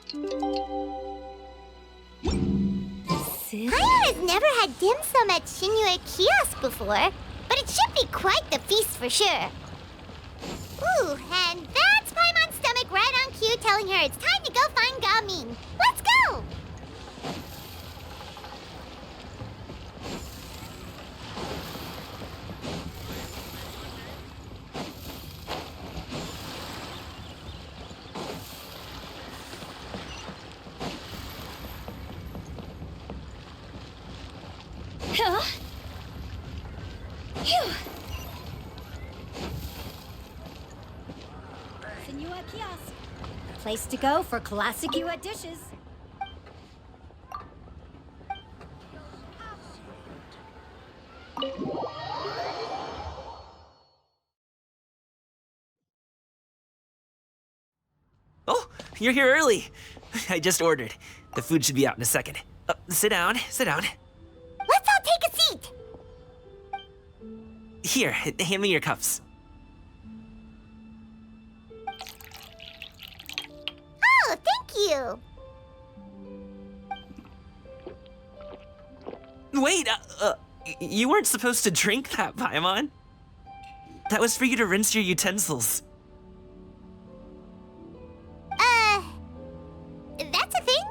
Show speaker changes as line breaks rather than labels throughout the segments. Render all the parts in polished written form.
Paimon has never had dim sum at Shinue Kiosk before, but it should be quite the feast for sure. Ooh, and that's Paimon's stomach right on cue telling her it's time to go find Gaming. Let's go!
Phew. Senua Kiosk. Place to go for classic UA dishes.
Oh, you're here early. I just ordered. The food should be out in a second. Sit down, sit down.
Let's all take a seat!
Here, hand me your cups.
Oh, thank you!
Wait, you weren't supposed to drink that, Paimon. That was for you to rinse your utensils.
That's a thing?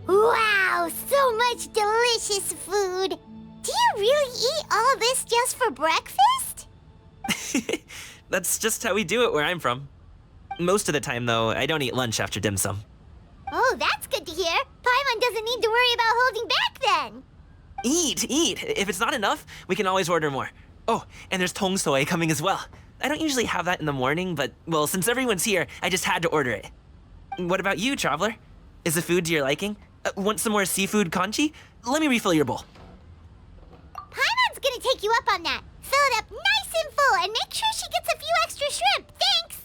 Wow, so much delicious food! Do you really eat all this just for breakfast?
That's just how we do it where I'm from. Most of the time, though, I don't eat lunch after dim sum.
Oh, that's good to hear. Paimon doesn't need to worry about holding back then.
Eat, eat. If it's not enough, we can always order more. Oh, and there's tong soy coming as well. I don't usually have that in the morning, but, well, since everyone's here, I just had to order it. What about you, traveler? Is the food to your liking? Want some more seafood congee? Let me refill your bowl.
Paimon's gonna take you up on that. Fill it up nice and full and make sure she gets a few extra shrimp. Thanks!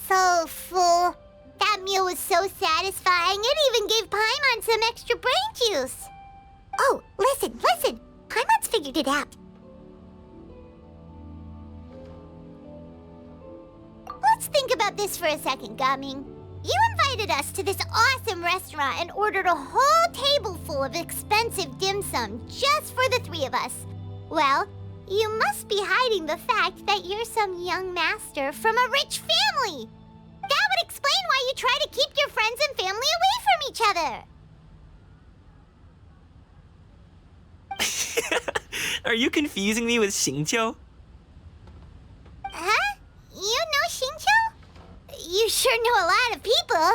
So full. That meal was so satisfying, it even gave Paimon some extra brain juice. Oh, listen. Paimon's figured it out. Let's think about this for a second, Gaming. You invited us to this awesome restaurant and ordered a whole table full of expensive dim sum just for the three of us. Well, you must be hiding the fact that you're some young master from a rich family. That would explain why you try to keep your friends and family away from each other.
Are you confusing me with Xingqiu?
Huh? You know Xingqiu? You sure know a lot of people.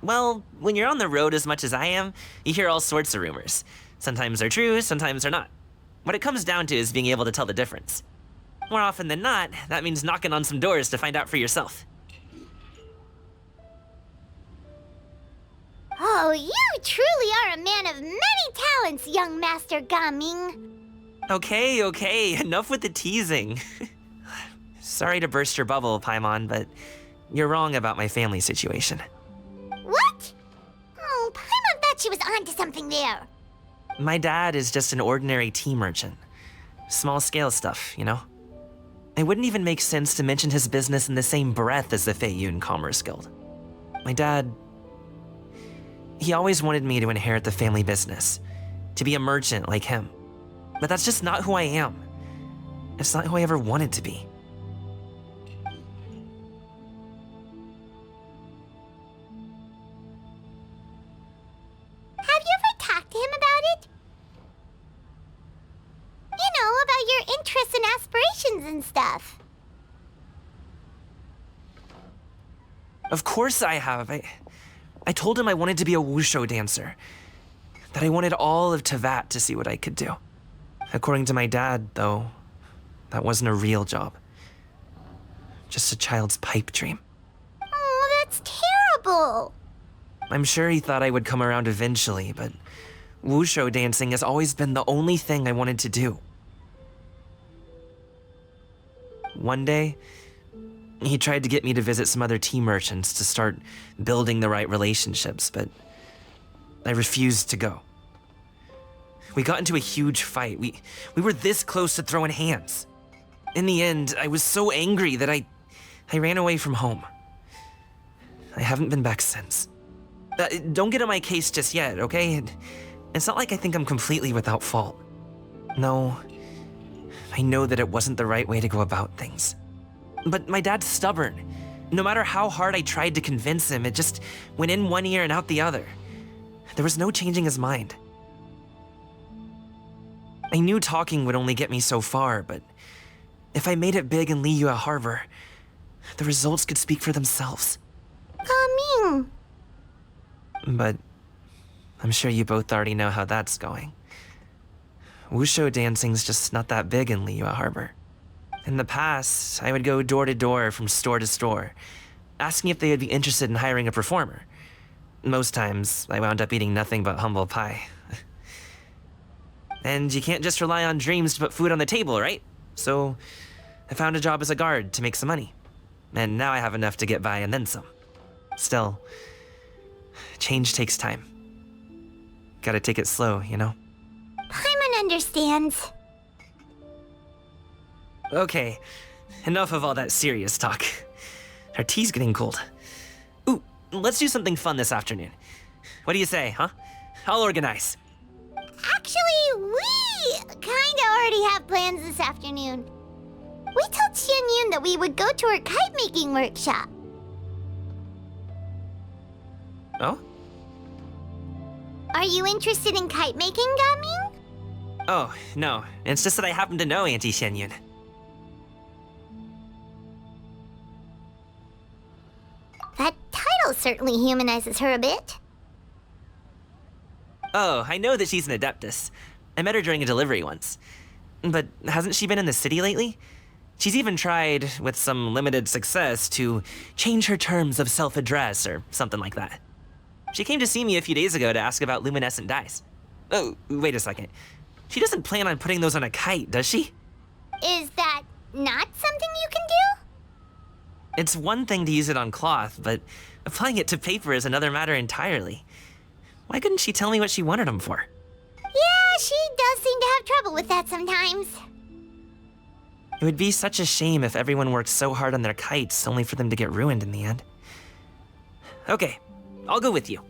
Well, when you're on the road as much as I am, you hear all sorts of rumors. Sometimes they're true, sometimes they're not. What it comes down to is being able to tell the difference. More often than not, that means knocking on some doors to find out for yourself.
Oh, you truly are a man of many talents, young Master Gaming.
Okay, enough with the teasing. Sorry to burst your bubble, Paimon, but you're wrong about my family situation.
What? Oh, Paimon thought she was onto something there.
My dad is just an ordinary tea merchant. Small-scale stuff, you know? It wouldn't even make sense to mention his business in the same breath as the Feiyun Commerce Guild. My dad... he always wanted me to inherit the family business, to be a merchant like him. But that's just not who I am. It's not who I ever wanted to be.
Have you ever talked to him about it? You know, about your interests and aspirations and stuff.
Of course I have. I told him I wanted to be a wushu dancer. That I wanted all of Teyvat to see what I could do. According to my dad, though, that wasn't a real job. Just a child's pipe dream.
Oh, that's terrible.
I'm sure he thought I would come around eventually, but Wushu dancing has always been the only thing I wanted to do. One day, he tried to get me to visit some other tea merchants to start building the right relationships, but I refused to go. We got into a huge fight. We were this close to throwing hands. In the end, I was so angry that I ran away from home. I haven't been back since. Don't get on my case just yet, okay? It's not like I think I'm completely without fault. No, I know that it wasn't the right way to go about things. But my dad's stubborn. No matter how hard I tried to convince him, it just went in one ear and out the other. There was no changing his mind. I knew talking would only get me so far, but if I made it big in Liyue Harbor, the results could speak for themselves.
Coming.
But I'm sure you both already know how that's going. Wushu dancing's just not that big in Liyue Harbor. In the past, I would go door to door from store to store, asking if they would be interested in hiring a performer. Most times, I wound up eating nothing but humble pie. And you can't just rely on dreams to put food on the table, right? So I found a job as a guard to make some money. And now I have enough to get by and then some. Still, change takes time. Gotta take it slow, you know?
Paimon understands.
Okay, enough of all that serious talk. Our tea's getting cold. Ooh, let's do something fun this afternoon. What do you say, huh? I'll organize.
Actually, we kinda already have plans this afternoon. We told Xianyun that we would go to her kite-making workshop.
Oh?
Are you interested in kite-making, Gaming?
Oh, no. It's just that I happen to know Auntie Xianyun.
That title certainly humanizes her a bit.
Oh, I know that she's an Adeptus. I met her during a delivery once. But hasn't she been in the city lately? She's even tried, with some limited success, to change her terms of self-address or something like that. She came to see me a few days ago to ask about luminescent dyes. Oh, wait a second. She doesn't plan on putting those on a kite, does she?
Is that not something you can do?
It's one thing to use it on cloth, but applying it to paper is another matter entirely. Why couldn't she tell me what she wanted them for?
Yeah, she does seem to have trouble with that sometimes.
It would be such a shame if everyone worked so hard on their kites only for them to get ruined in the end. Okay, I'll go with you.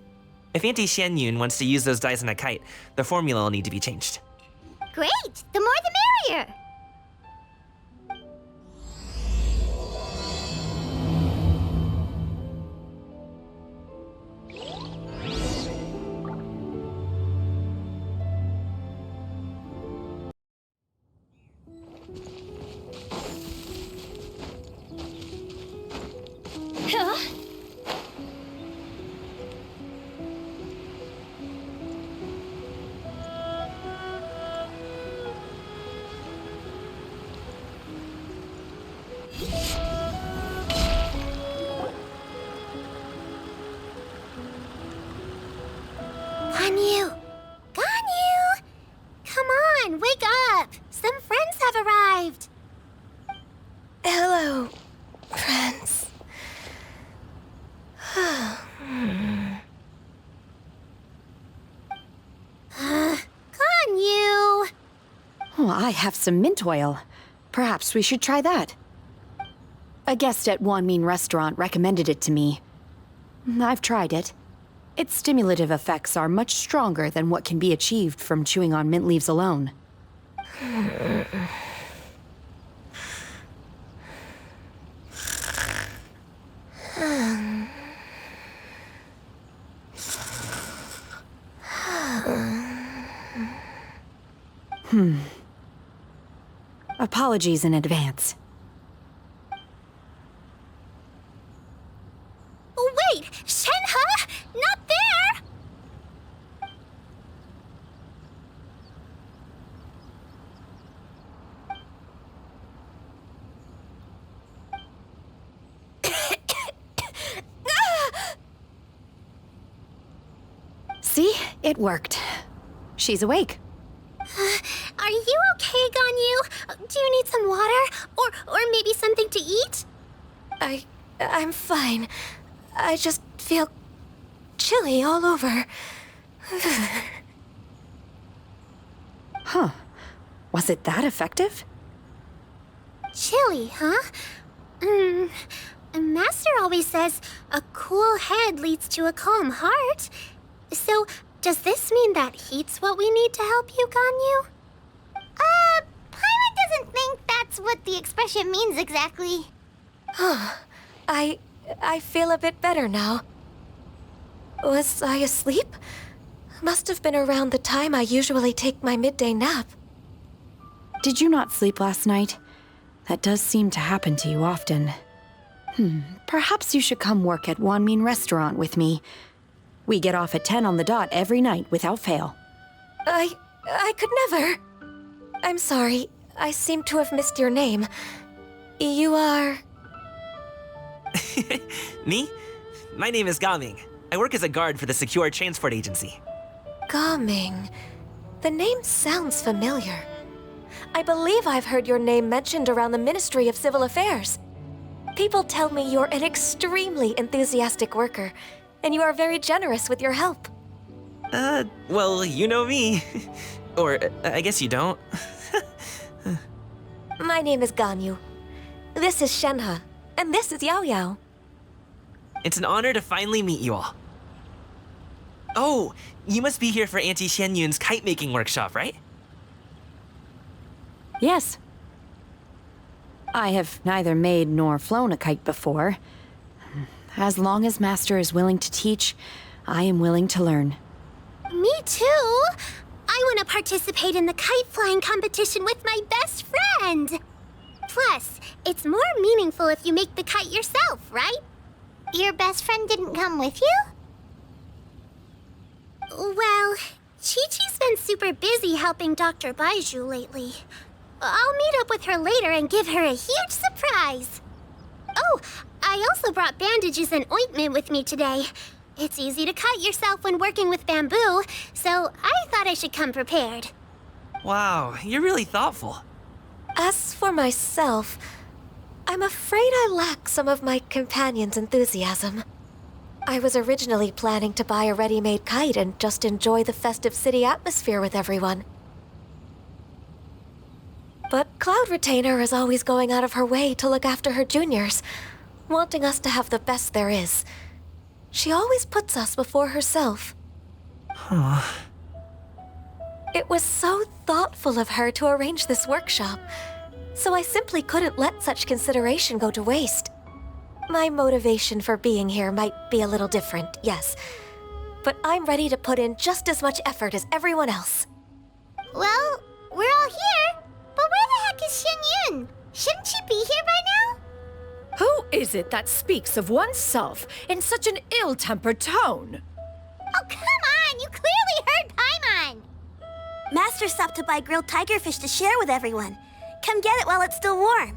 If Auntie Xianyun wants to use those dyes on a kite, the formula will need to be changed.
Great! The more the merrier! Ganyu! Ganyu! Come on, wake up! Some friends have arrived!
Hello, friends.
Ganyu!
Oh, I have some mint oil. Perhaps we should try that. A guest at OMEN restaurant recommended it to me. I've tried it. Its stimulative effects are much stronger than what can be achieved from chewing on mint leaves alone. Apologies in advance.
Oh, wait! Shenhe? Not there!
See? It worked. She's awake.
Are you okay, Ganyu? Do you need some water? Or maybe something to eat?
I'm fine. I just feel chilly all over.
Huh. Was it that effective?
Chilly, huh? Master always says a cool head leads to a calm heart. So, does this mean that heat's what we need to help you, Ganyu?
Paimon doesn't think that's what the expression means exactly.
I feel a bit better now. Was I asleep? Must have been around the time I usually take my midday nap.
Did you not sleep last night? That does seem to happen to you often. Perhaps you should come work at OMEN restaurant with me. We get off at 10 on the dot every night without fail.
I could never. I'm sorry. I seem to have missed your name. You are...
Me? My name is Gaming. I work as a guard for the Secure Transport Agency.
Gaming. The name sounds familiar. I believe I've heard your name mentioned around the Ministry of Civil Affairs. People tell me you're an extremely enthusiastic worker, and you are very generous with your help.
Well, you know me. Or, I guess you don't.
My name is Ganyu. This is Shenhe, and this is Yao Yao.
It's an honor to finally meet you all. Oh, you must be here for Auntie Xianyun's kite-making workshop, right?
Yes. I have neither made nor flown a kite before. As long as Master is willing to teach, I am willing to learn.
Me too! I want to participate in the kite flying competition with my best friend! Plus, it's more meaningful if you make the kite yourself, right?
Your best friend didn't come with you?
Well, Chi-Chi's been super busy helping Dr. Baizhu lately. I'll meet up with her later and give her a huge surprise. Oh, I also brought bandages and ointment with me today. It's easy to cut yourself when working with bamboo, so I thought I should come prepared.
Wow, you're really thoughtful.
As for myself, I'm afraid I lack some of my companion's enthusiasm. I was originally planning to buy a ready-made kite and just enjoy the festive city atmosphere with everyone. But Cloud Retainer is always going out of her way to look after her juniors, wanting us to have the best there is. She always puts us before herself.
Huh.
It was so thoughtful of her to arrange this workshop, so I simply couldn't let such consideration go to waste. My motivation for being here might be a little different, yes, but I'm ready to put in just as much effort as everyone else.
Well, we're all here, but where the heck is Xianyun? Shouldn't she be here by now?
Who is it that speaks of oneself in such an ill-tempered tone?
Oh, come on! You clearly heard Paimon!
Master stopped to buy grilled tigerfish to share with everyone. Come get it while it's still warm.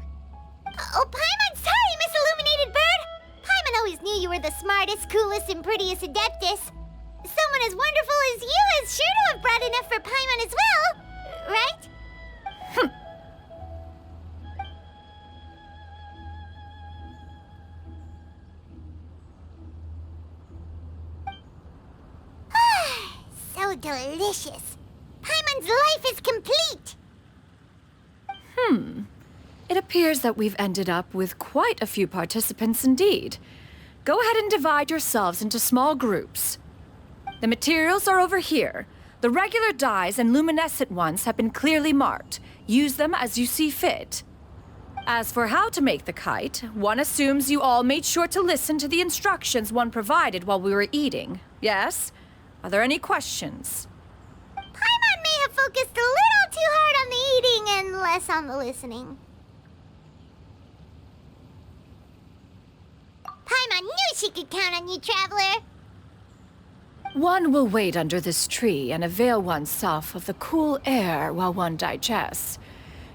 Oh, Paimon, sorry, Miss Illuminated Bird! Paimon always knew you were the smartest, coolest, and prettiest Adeptus. Someone as wonderful as you is sure to have brought enough for Paimon as well, right? So delicious. Paimon's life is complete.
It appears that we've ended up with quite a few participants indeed. Go ahead and divide yourselves into small groups. The materials are over here. The regular dyes and luminescent ones have been clearly marked. Use them as you see fit. As for how to make the kite, one assumes you all made sure to listen to the instructions one provided while we were eating. Yes? Are there any questions?
Paimon may have focused a little too hard on the eating and less on the listening. Paimon knew she could count on you, Traveler.
One will wait under this tree and avail oneself of the cool air while one digests.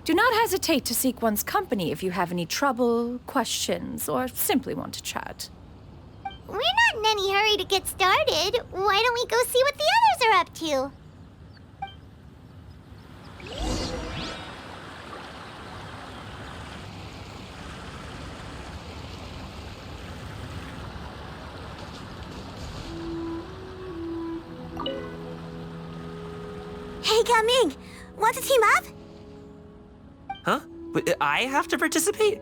Do not hesitate to seek one's company if you have any trouble, questions, or simply want to chat.
We're not in any hurry to get started. Why don't we go see what the others are up to?
Hey, Gaming, want to team up?
Huh? But I have to participate?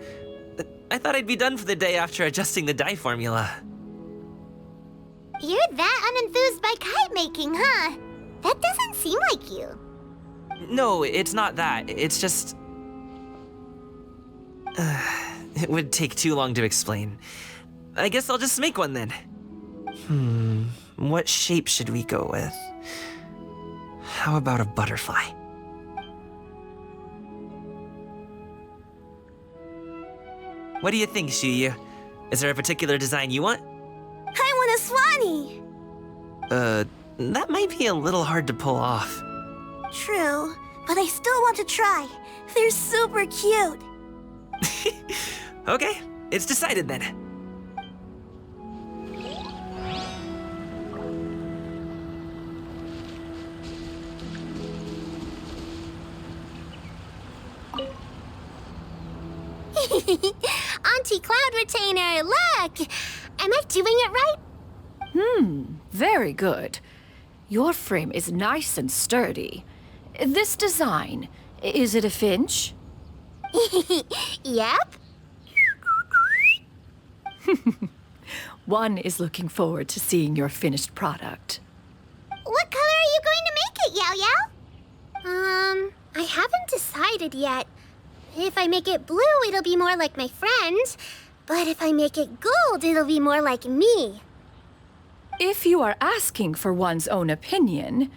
I thought I'd be done for the day after adjusting the die formula.
You're that unenthused by kite making, huh? That doesn't seem like you.
No, it's not that. It's just... it would take too long to explain. I guess I'll just make one then. What shape should we go with? How about a butterfly? What do you think, Shuyu? Is there a particular design you want?
I want a Swanee!
That might be a little hard to pull off.
True, but I still want to try. They're super cute.
Okay, it's decided then.
Auntie Cloud Retainer, look! Am I doing it right?
Very good. Your frame is nice and sturdy. This design, is it a finch?
Yep.
One is looking forward to seeing your finished product.
What color are you going to make it, Yao Yao?
I haven't decided yet. If I make it blue, it'll be more like my friend. But if I make it gold, it'll be more like me.
If you are asking for one's own opinion,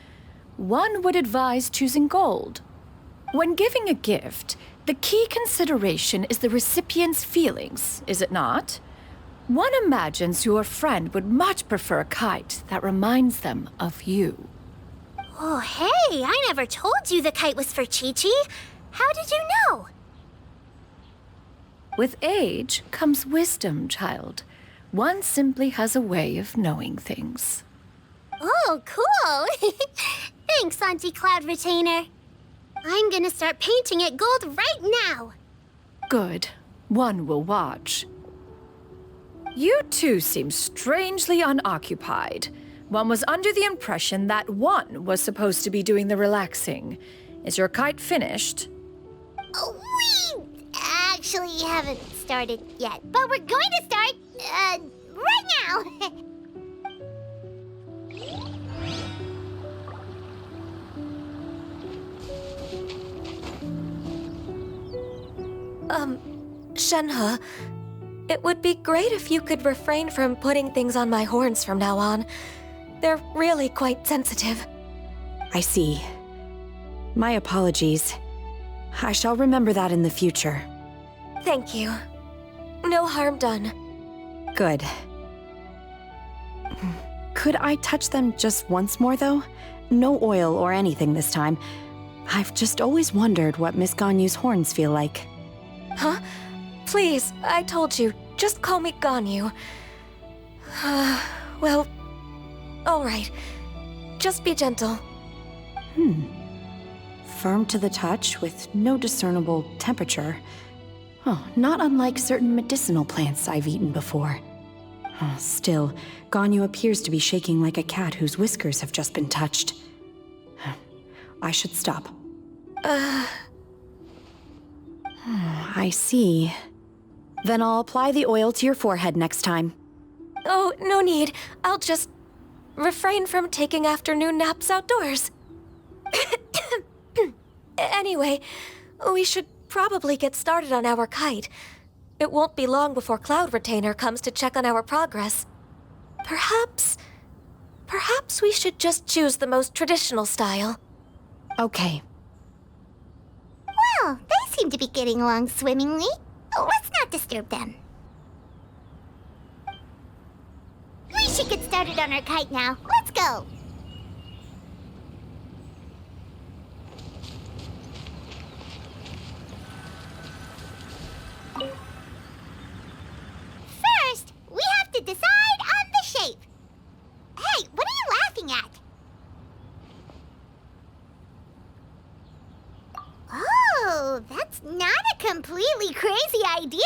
one would advise choosing gold. When giving a gift, the key consideration is the recipient's feelings, is it not? One imagines your friend would much prefer a kite that reminds them of you.
Oh, hey, I never told you the kite was for Chi-Chi. How did you know?
With age comes wisdom, child. One simply has a way of knowing things.
Oh, cool. Thanks, Auntie Cloud Retainer. I'm gonna start painting it gold right now.
Good. One will watch. You two seem strangely unoccupied. One was under the impression that one was supposed to be doing the relaxing. Is your kite finished?
We actually haven't started yet, but we're going to start, right now.
Shenhe, it would be great if you could refrain from putting things on my horns from now on. They're really quite sensitive.
I see. My apologies. I shall remember that in the future.
Thank you. No harm done.
Good. Could I touch them just once more, though? No oil or anything this time. I've just always wondered what Miss Ganyu's horns feel like.
Huh? Please, I told you. Just call me Ganyu. Well, all right. Just be gentle.
Firm to the touch with no discernible temperature. Oh, not unlike certain medicinal plants I've eaten before. Still, Ganyu appears to be shaking like a cat whose whiskers have just been touched. I should stop. I see. Then I'll apply the oil to your forehead next time.
Oh, no need. I'll just refrain from taking afternoon naps outdoors. Anyway, we should probably get started on our kite. It won't be long before Cloud Retainer comes to check on our progress. Perhaps we should just choose the most traditional style.
Okay.
Well, they seem to be getting along swimmingly. Let's not disturb them. We should get started on our kite now. Let's go. First, we have to decide on the shape. Hey, what are you laughing at? Oh, that's not a completely crazy idea.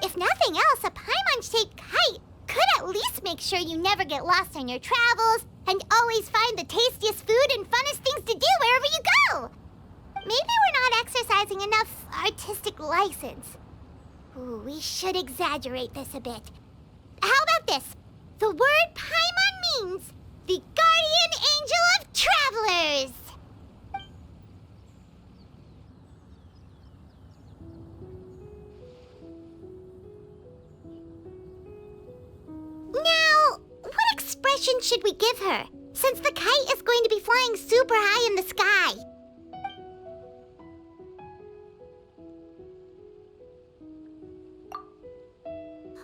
If nothing else, a Paimon-shaped kite could at least make sure you never get lost on your travels, and always find the tastiest food and funnest things to do wherever you go. Maybe we're not exercising enough artistic license. Ooh, we should exaggerate this a bit. How about this? The word Paimon means the guardian angel of travelers. Now, what expression should we give her, since the kite is going to be flying super high in the sky?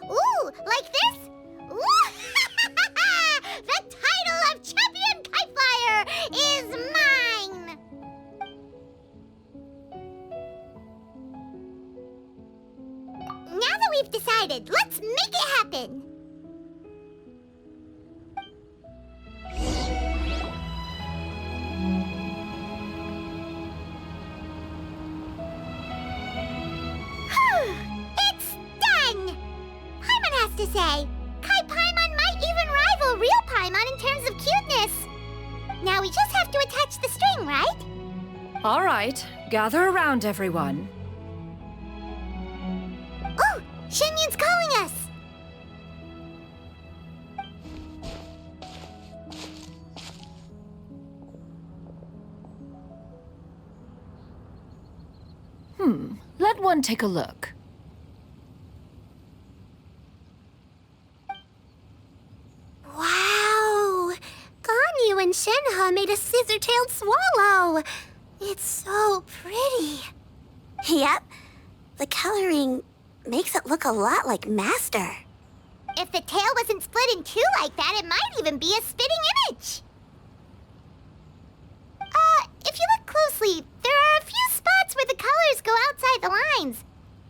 Ooh, like this? Ooh! The title of Champion Kite Flyer is mine! Now that we've decided, let's make it happen! It's done! Paimon has to say, Kai Paimon might even rival real Paimon in terms of cuteness. Now we just have to attach the string, right?
All right, gather around, everyone.
Oh, Shenyun's calling us!
Let one take a look.
Wow! Ganyu and Shenhe made a scissor-tailed swallow. It's so pretty. Yep. The coloring makes it look a lot like Master.
If the tail wasn't split in two like that, it might even be a spitting image. If you look closely, there are a few spots where the colors go outside the lines.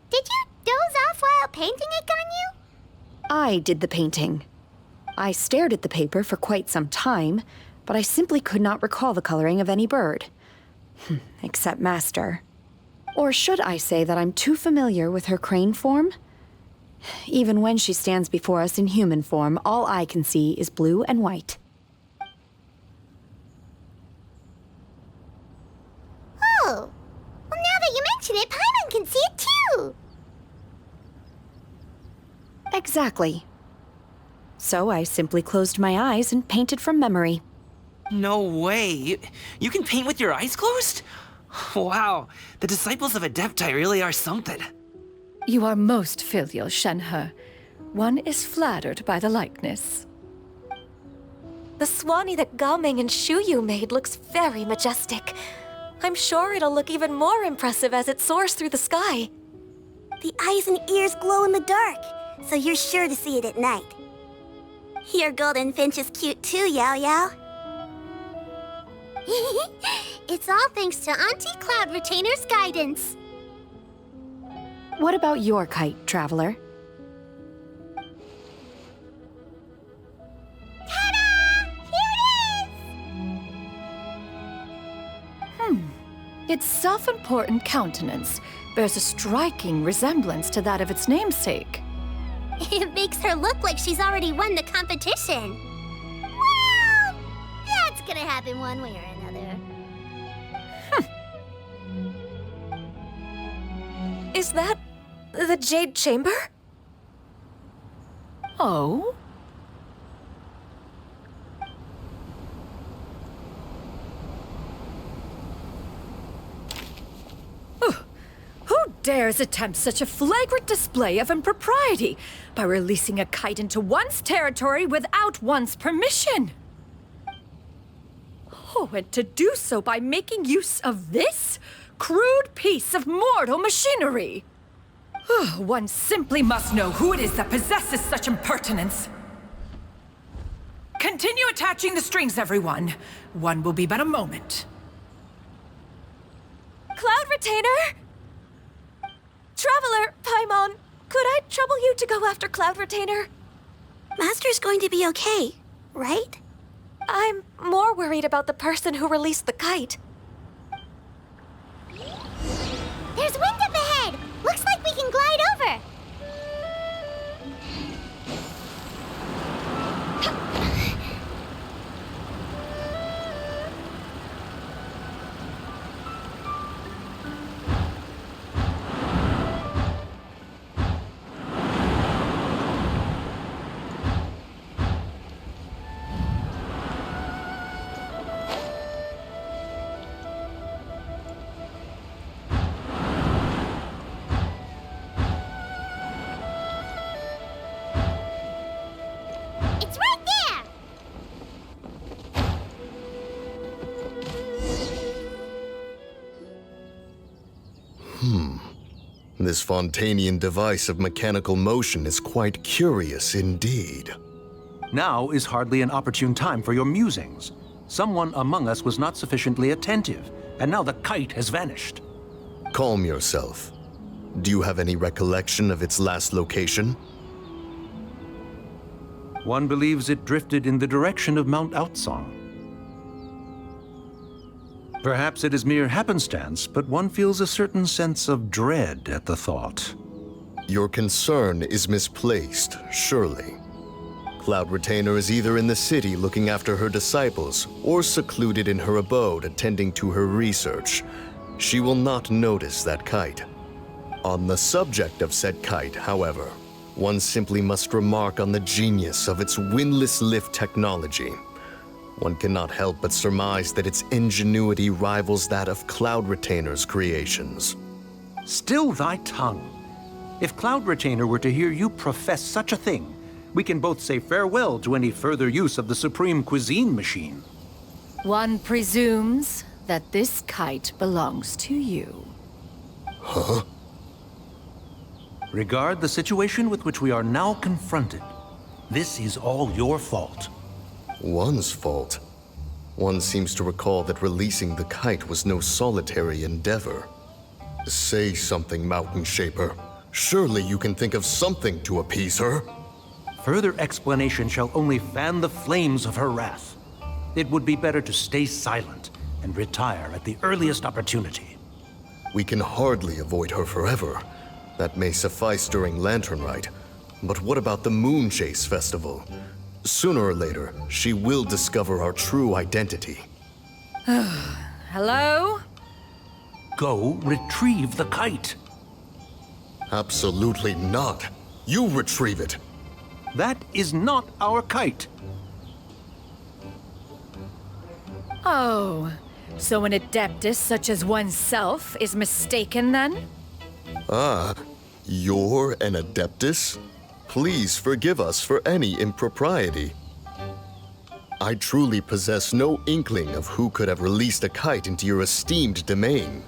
Did you doze off while painting it, Ganyu?
I did the painting. I stared at the paper for quite some time, but I simply could not recall the coloring of any bird. Except Master. Or should I say that I'm too familiar with her crane form? Even when she stands before us in human form, all I can see is blue and white.
Oh, well, now that you mention it, Paimon can see it too.
Exactly. So I simply closed my eyes and painted from memory.
No way. You can paint with your eyes closed? Wow, the disciples of Adepti really are something.
You are most filial, Shenhe. One is flattered by the likeness.
The Swanee that Gaming and Shuyu made looks very majestic. I'm sure it'll look even more impressive as it soars through the sky.
The eyes and ears glow in the dark, so you're sure to see it at night. Your golden finch is cute too, Yao Yao. It's all thanks to Auntie Cloud Retainer's guidance.
What about your kite, Traveler?
Ta-da! Here it is!
Its self-important countenance bears a striking resemblance to that of its namesake.
It makes her look like she's already won the competition.
Well, that's gonna happen one way or another.
Is that the Jade Chamber?
Oh? Who dares attempt such a flagrant display of impropriety by releasing a kite into one's territory without one's permission? Oh, and to do so by making use of this crude piece of mortal machinery. One simply must know who it is that possesses such impertinence. Continue attaching the strings, everyone. One will be but a moment.
Cloud Retainer! Traveler, Paimon, could I trouble you to go after Cloud Retainer?
Master's going to be okay, right?
I'm more worried about the person who released the kite.
There's wind up ahead! Looks like we can glide over!
This Fontanian device of mechanical motion is quite curious indeed.
Now is hardly an opportune time for your musings. Someone among us was not sufficiently attentive, and now the kite has vanished.
Calm yourself. Do you have any recollection of its last location?
One believes it drifted in the direction of Mount Outsong. Perhaps it is mere happenstance, but one feels a certain sense of dread at the thought.
Your concern is misplaced, surely. Cloud Retainer is either in the city looking after her disciples, or secluded in her abode attending to her research. She will not notice that kite. On the subject of said kite, however, one simply must remark on the genius of its windlass lift technology. One cannot help but surmise that its ingenuity rivals that of Cloud Retainer's creations.
Still thy tongue. If Cloud Retainer were to hear you profess such a thing, we can both say farewell to any further use of the Supreme Cuisine machine.
One presumes that this kite belongs to you.
Huh?
Regard the situation with which we are now confronted. This is all your fault.
One's fault? One seems to recall that releasing the kite was no solitary endeavor. Say something, Mountain Shaper. Surely you can think of something to appease her.
Further explanation shall only fan the flames of her wrath. It would be better to stay silent and retire at the earliest opportunity.
We can hardly avoid her forever. That may suffice during Lantern Rite. But what about the Moon Chase Festival? Sooner or later, she will discover our true identity.
Hello?
Go retrieve the kite.
Absolutely not. You retrieve it.
That is not our kite.
Oh, so an adeptus such as oneself is mistaken then?
Ah, you're an Adeptus? Please forgive us for any impropriety. I truly possess no inkling of who could have released a kite into your esteemed domain.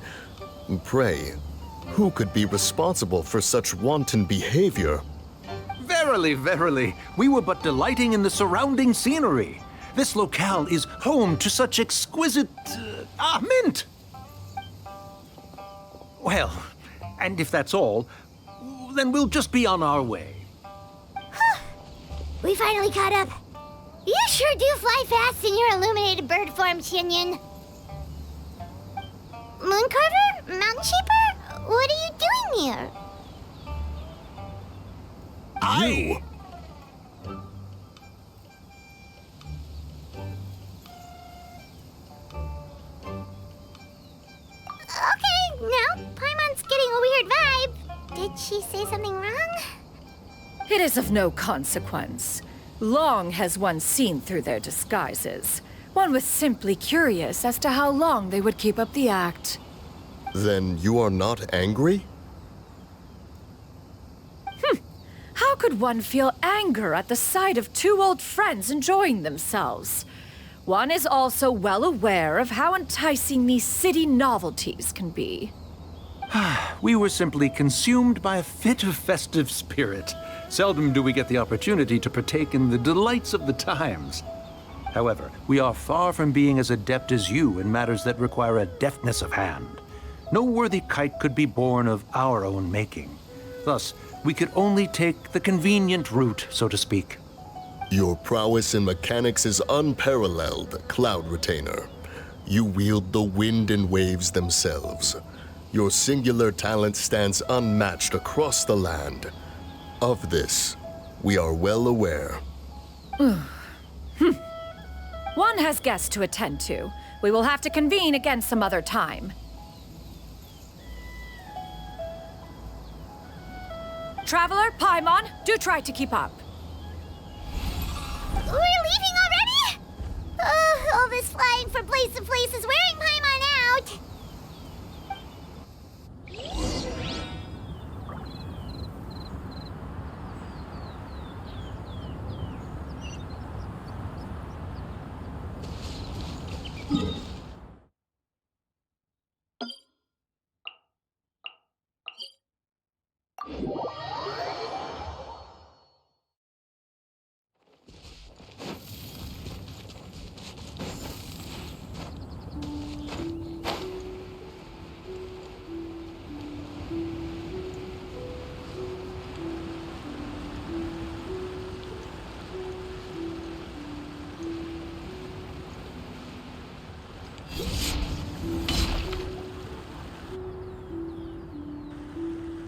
Pray, who could be responsible for such wanton behavior?
Verily, verily, we were but delighting in the surrounding scenery. This locale is home to such exquisite... mint! Well, and if that's all, then we'll just be on our way.
We finally caught up. You sure do fly fast in your illuminated bird form, Chinyan. Mooncarver? Mountain Shaper? What are you doing here?
You?
Okay, now Paimon's getting a weird vibe. Did she say something wrong?
It is of no consequence. Long has one seen through their disguises. One was simply curious as to how long they would keep up the act.
Then you are not angry?
How could one feel anger at the sight of two old friends enjoying themselves? One is also well aware of how enticing these city novelties can be.
We were simply consumed by a fit of festive spirit. Seldom do we get the opportunity to partake in the delights of the times. However, we are far from being as adept as you in matters that require a deftness of hand. No worthy kite could be born of our own making. Thus, we could only take the convenient route, so to speak.
Your prowess in mechanics is unparalleled, Cloud Retainer. You wield the wind and waves themselves. Your singular talent stands unmatched across the land. Of this, we are well aware.
One has guests to attend to. We will have to convene again some other time. Traveler, Paimon, do try to keep up.
We're leaving already? All this flying from place to place is wearing Paimon out.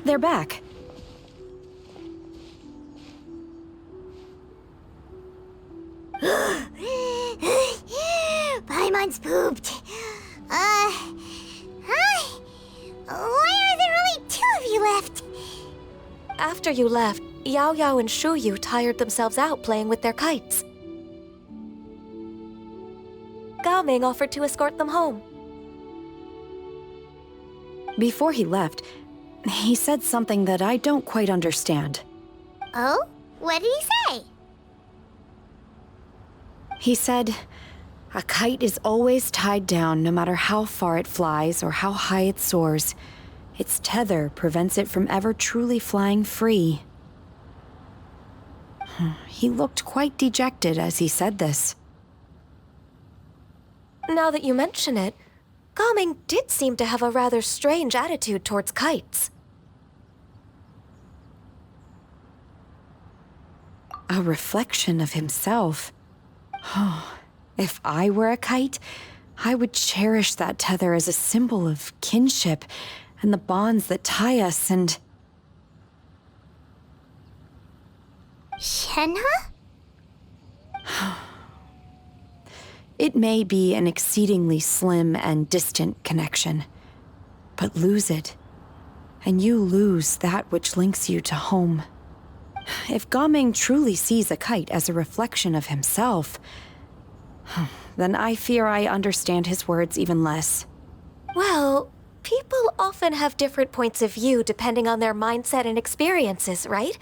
They're back.
Paimon's pooped. Hi. Why are there only 2 of you left?
After you left, Yao Yao and Shu Yu tired themselves out playing with their kites. Gao Ming offered to escort them home.
Before he left, he said something that I don't quite understand.
Oh? What did he say?
He said, a kite is always tied down no matter how far it flies or how high it soars. Its tether prevents it from ever truly flying free. He looked quite dejected as he said this.
Now that you mention it, Gao Ming did seem to have a rather strange attitude towards kites.
A reflection of himself. If I were a kite, I would cherish that tether as a symbol of kinship and the bonds that tie us and...
Shenhe?
It may be an exceedingly slim and distant connection, but lose it, and you lose that which links you to home. If Gao Ming truly sees a kite as a reflection of himself, then I fear I understand his words even less.
Well, people often have different points of view depending on their mindset and experiences, right?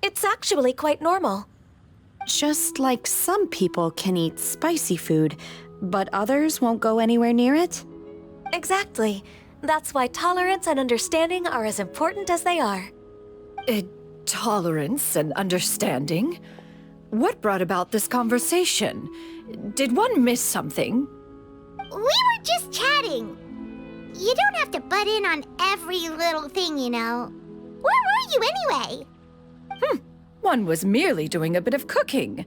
It's actually quite normal.
Just like some people can eat spicy food, but others won't go anywhere near it?
Exactly. That's why tolerance and understanding are as important as they are.
Tolerance and understanding? What brought about this conversation? Did one miss something?
We were just chatting. You don't have to butt in on every little thing, you know. Where were you anyway?
One was merely doing a bit of cooking.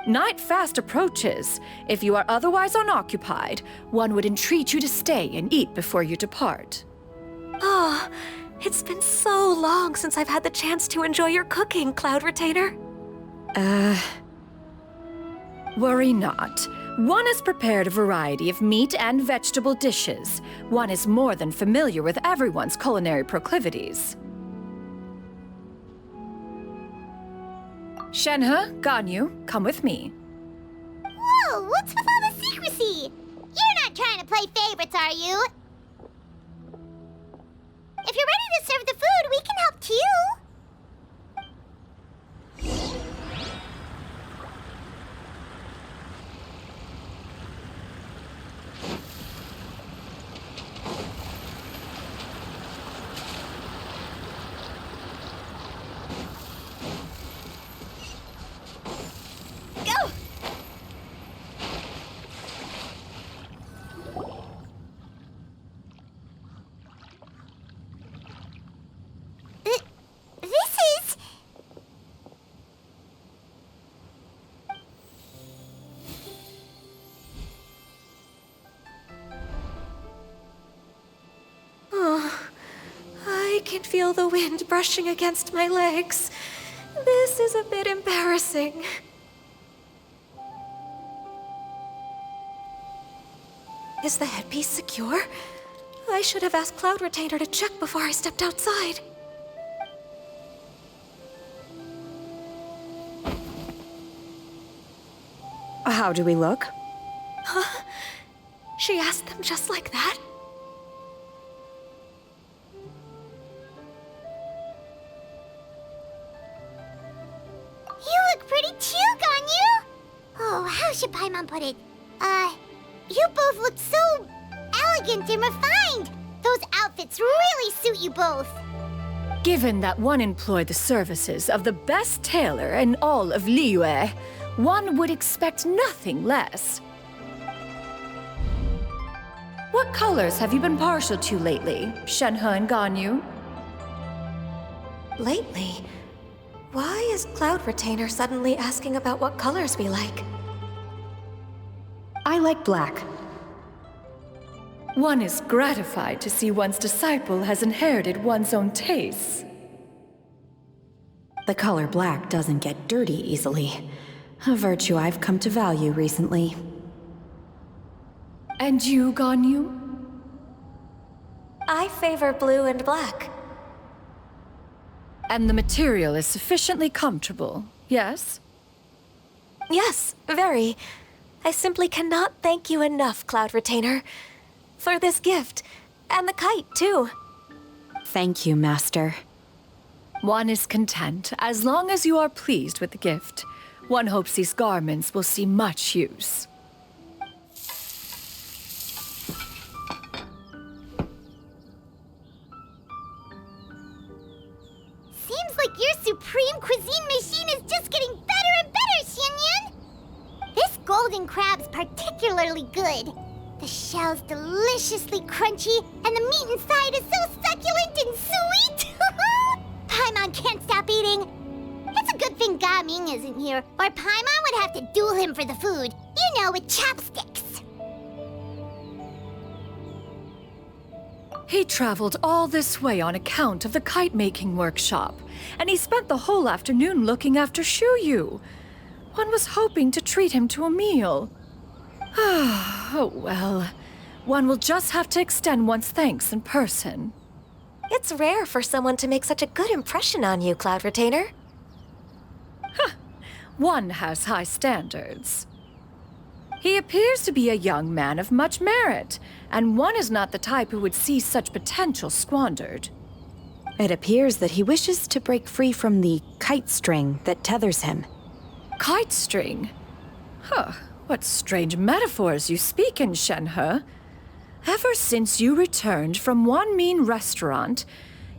Night fast approaches. If you are otherwise unoccupied, one would entreat you to stay and eat before you depart.
Oh, it's been so long since I've had the chance to enjoy your cooking, Cloud Retainer.
Worry not. One has prepared a variety of meat and vegetable dishes. One is more than familiar with everyone's culinary proclivities. Shenhe, Ganyu, come with me.
Whoa, what's with all the secrecy? You're not trying to play favorites, are you? If you're ready to serve the food, we can help too. Go! This is...
Oh, I can feel the wind brushing against my legs. This is a bit embarrassing. Is the headpiece secure? I should have asked Cloud Retainer to check before I stepped outside.
How do we look?
Huh? She asked them just like that?
You look pretty too, Ganyu! Oh, how should Paimon put it? You both look so elegant and refined! Those outfits really suit you both!
Given that one employed the services of the best tailor in all of Liyue, one would expect nothing less. What colors have you been partial to lately, Shenhe and Ganyu?
Lately? Why is Cloud Retainer suddenly asking about what colors we like?
I I like black.
One is gratified to see one's disciple has inherited one's own tastes.
The color black doesn't get dirty easily, a virtue I've come to value recently.
And you, Ganyu?
I favor blue and black.
And the material is sufficiently comfortable, yes?
Yes, very. I simply cannot thank you enough, Cloud Retainer, for this gift, and the kite, too.
Thank you, Master.
One is content, as long as you are pleased with the gift. One hopes these garments will see much use.
Seems like your supreme cuisine machine is just getting better and better, Xianyun! This golden crab's particularly good. The shell's deliciously crunchy, and the meat inside is so succulent and sweet! Paimon can't stop eating. It's a good thing Gaming isn't here, or Paimon would have to duel him for the food. You know, with chopsticks.
He traveled all this way on account of the kite-making workshop, and he spent the whole afternoon looking after Shuyu. One was hoping to treat him to a meal. Oh well. One will just have to extend one's thanks in person.
It's rare for someone to make such a good impression on you, Cloud Retainer.
One has high standards. He appears to be a young man of much merit, and one is not the type who would see such potential squandered.
It appears that he wishes to break free from the kite string that tethers him.
Kite string? Huh, what strange metaphors you speak in, Shenhe. Ever since you returned from one mean restaurant,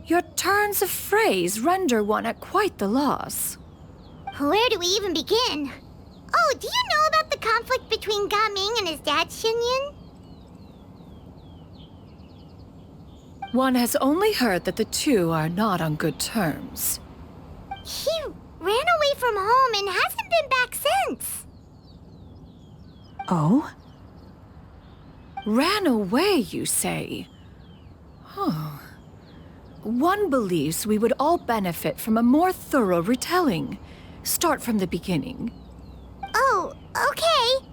your turns of phrase render one at quite the loss.
Where do we even begin? Oh, do you know about the conflict between Gaming and his dad, Xianyun?
One has only heard that the two are not on good terms.
He ran away from home and hasn't been back since.
Oh?
Ran away, you say? Oh. One believes we would all benefit from a more thorough retelling. Start from the beginning.
Oh, okay.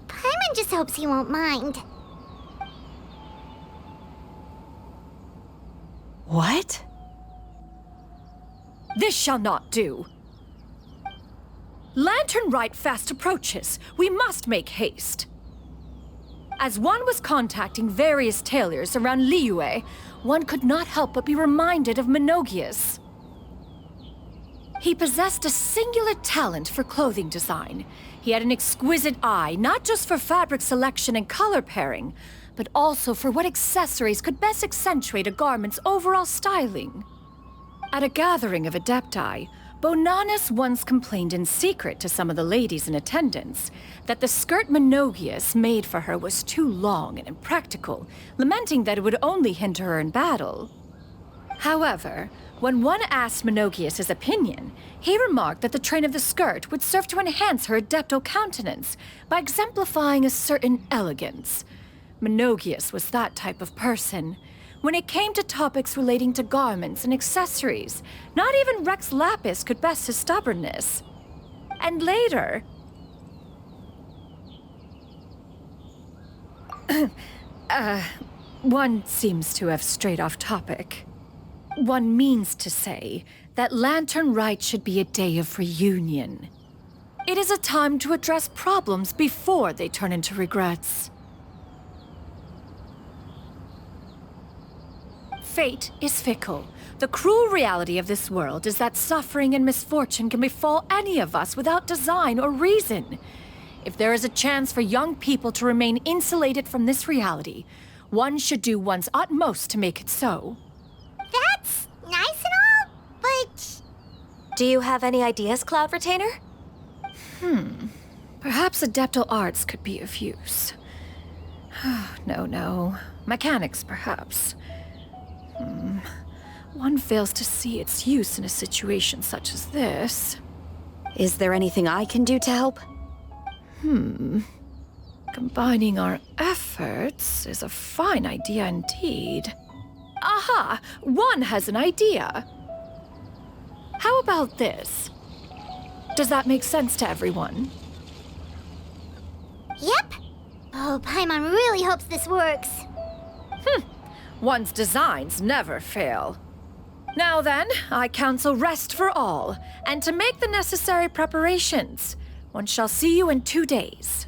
Paimon just hopes he won't mind.
What?
This shall not do. Lantern Rite fast approaches. We must make haste. As one was contacting various tailors around Liyue, one could not help but be reminded of Menogius. He possessed a singular talent for clothing design. He had an exquisite eye, not just for fabric selection and color pairing, but also for what accessories could best accentuate a garment's overall styling. At a gathering of Adepti, Bonanis once complained in secret to some of the ladies in attendance that the skirt Menogius made for her was too long and impractical, lamenting that it would only hinder her in battle. However, when one asked Menogius his opinion, he remarked that the train of the skirt would serve to enhance her adepto countenance by exemplifying a certain elegance. Menogius was that type of person. When it came to topics relating to garments and accessories, not even Rex Lapis could best his stubbornness. And later... one seems to have strayed off topic. One means to say that Lantern Rite should be a day of reunion. It is a time to address problems before they turn into regrets. Fate is fickle. The cruel reality of this world is that suffering and misfortune can befall any of us without design or reason. If there is a chance for young people to remain insulated from this reality, one should do one's utmost to make it so.
That's nice and all, but...
Do you have any ideas, Cloud Retainer?
Perhaps adeptal arts could be of use. No. Mechanics, perhaps. One fails to see its use in a situation such as this.
Is there anything I can do to help?
Combining our efforts is a fine idea indeed. Aha! One has an idea. How about this? Does that make sense to everyone?
Yep. Oh, Paimon really hopes this works.
One's designs never fail. Now then, I counsel rest for all, and to make the necessary preparations. One shall see you in 2 days.